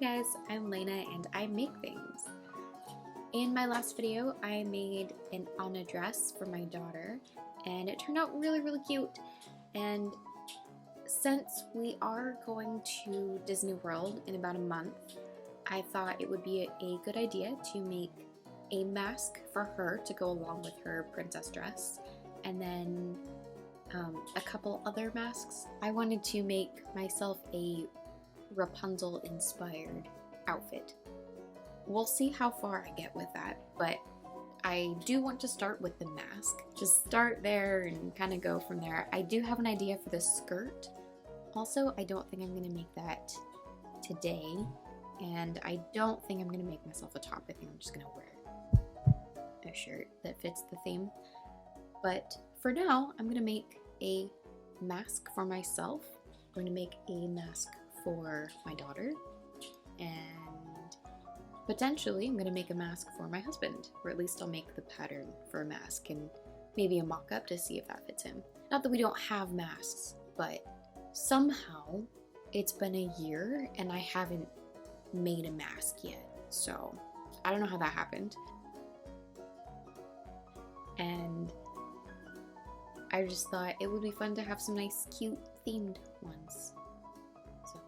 guys, I'm Lena and I make things. In my last video, I made an Anna dress for my daughter and it turned out really cute. And since we are going to Disney World in about a month, I thought it would be a good idea to make a mask for her to go along with her princess dress, and then a couple other masks. I wanted to make myself a Rapunzel inspired outfit. We'll see how far I get with that, but I do want to start with the mask. Just start there and kind of go from there. I do have an idea for the skirt. Also, I don't think I'm going to make that today, and I don't think I'm going to make myself a top. I think I'm just going to wear a shirt that fits the theme. But for now, I'm going to make a mask for myself. I'm going to make a mask for my daughter, and potentially I'm going to make a mask for my husband, or at least I'll make the pattern for a mask and maybe a mock-up to see if that fits him. Not that we don't have masks, but somehow it's been a year and I haven't made a mask yet, so I don't know how that happened. And I just thought it would be fun to have some nice cute themed ones. So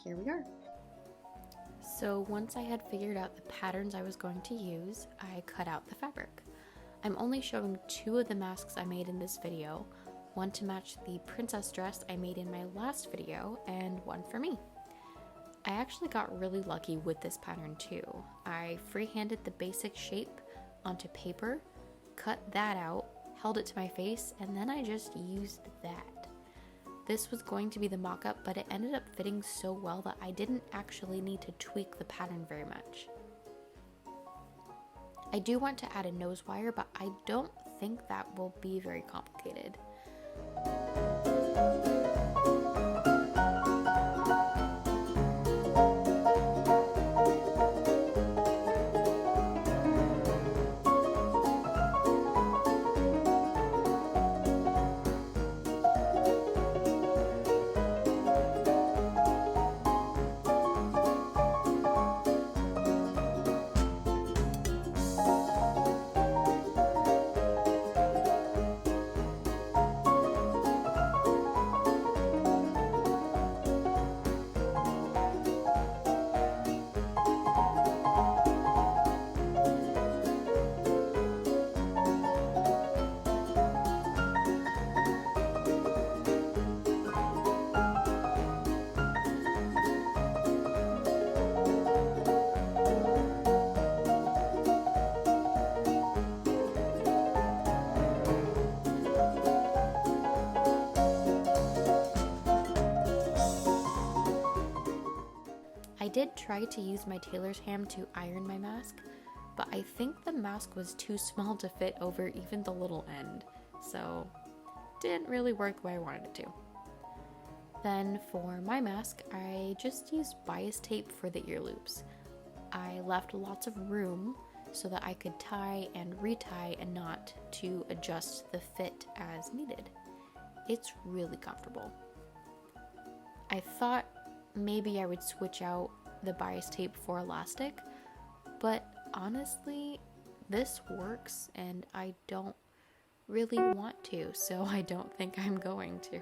here we are. So once I had figured out the patterns I was going to use, I cut out the fabric. I'm only showing 2 of the masks I made in this video, one to match the princess dress I made in my last video, and one for me. I actually got really lucky with this pattern too. I freehanded the basic shape onto paper, cut that out, held it to my face, and then I just used that. This was going to be the mock-up, but it ended up fitting so well that I didn't actually need to tweak the pattern very much. I do want to add a nose wire, but I don't think that will be very complicated. I did try to use my tailor's ham to iron my mask, but I think the mask was too small to fit over even the little end, so didn't really work the way I wanted it to. Then for my mask, I just used bias tape for the ear loops. I left lots of room so that I could tie and retie a knot to adjust the fit as needed. It's really comfortable. I thought maybe I would switch out the bias tape for elastic, but honestly, this works and I don't really want to, so I don't think I'm going to.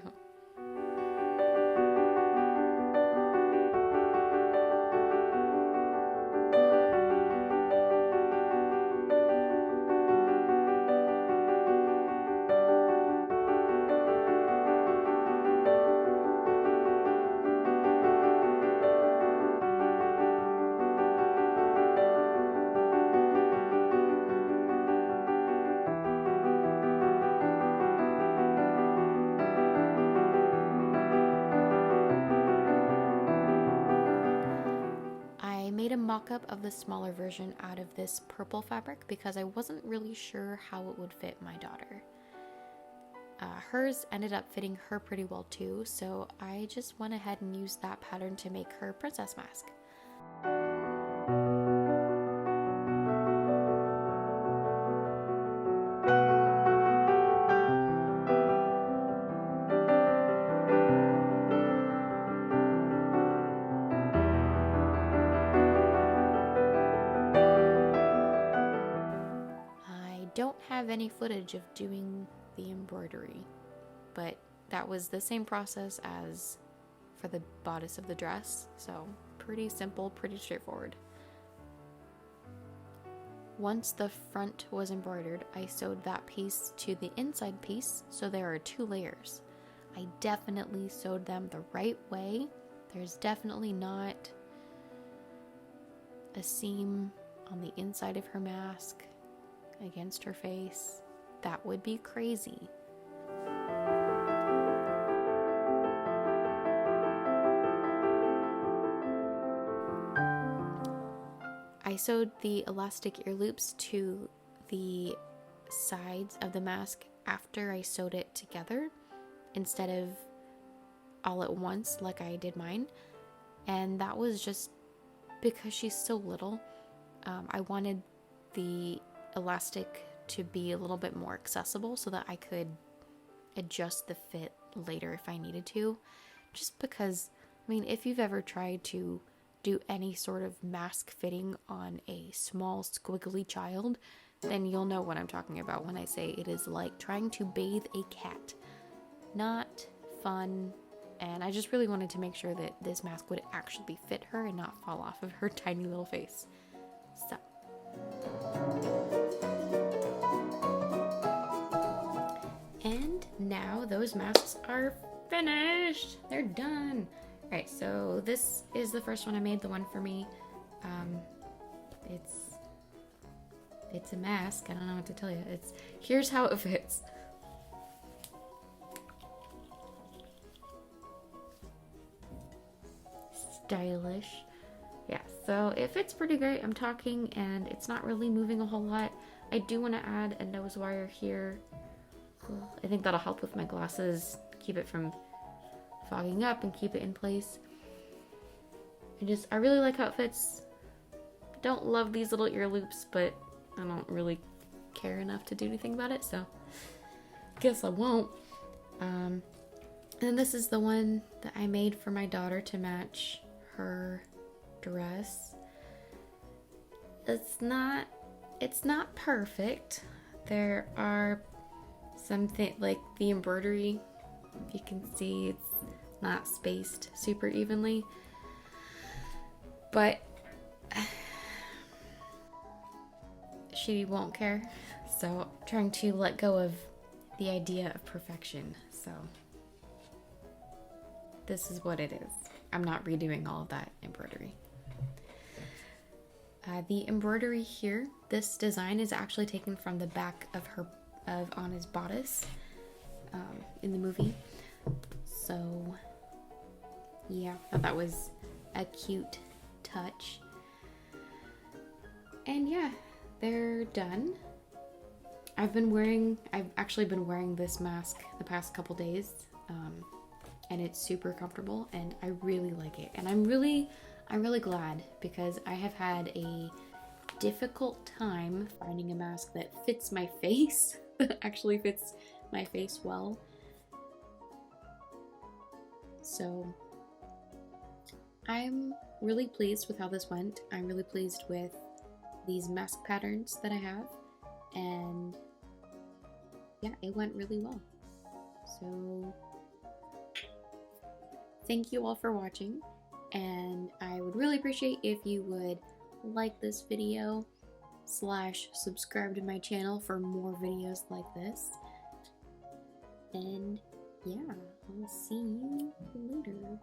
Made a mock-up of the smaller version out of this purple fabric because I wasn't really sure how it would fit my daughter. Hers ended up fitting her pretty well too, so I just went ahead and used that pattern to make her princess mask. have any footage of doing the embroidery, but that was the same process as for the bodice of the dress, so pretty simple, pretty straightforward. Once the front was embroidered, I sewed that piece to the inside piece, so there are 2 layers. I definitely sewed them the right way. There's definitely not a seam on the inside of her mask against her face. That would be crazy. I sewed the elastic ear loops to the sides of the mask after I sewed it together instead of all at once like I did mine, and that was just because she's so little. I wanted the elastic to be a little bit more accessible so that I could adjust the fit later if I needed to, just because, I mean, if you've ever tried to do any sort of mask fitting on a small squiggly child, then you'll know what I'm talking about when I say it is like trying to bathe a cat. Not fun, and I just really wanted to make sure that this mask would actually fit her and not fall off of her tiny little face. So and now those masks are finished. They're done. Alright, so this is the first one I made, the one for me. It's a mask. I don't know what to tell you. Here's how it fits. Stylish. Yeah, so it fits pretty great. I'm talking and it's not really moving a whole lot. I do want to add a nose wire here. I think that'll help with my glasses, keep it from fogging up and keep it in place. I really like how it fits. Don't love these little ear loops, but I don't really care enough to do anything about it, so guess I won't. And this is the one that I made for my daughter to match her dress. It's not perfect. There are something like the embroidery, if you can see, it's not spaced super evenly, but she won't care, so I'm trying to let go of the idea of perfection. So this is what it is. I'm not redoing all of that embroidery. The embroidery here, this design is actually taken from the back of Anna's bodice in the movie. So yeah, I thought that was a cute touch. And yeah, they're done. I've actually been wearing this mask the past couple days, and it's super comfortable and I really like it. And I'm really glad, because I have had a difficult time finding a mask that fits my face, that actually fits my face well. So I'm really pleased with how this went. I'm really pleased with these mask patterns that I have, and yeah, it went really well. So thank you all for watching, and I would really appreciate if you would like this video / subscribe to my channel for more videos like this. And yeah, I'll see you later.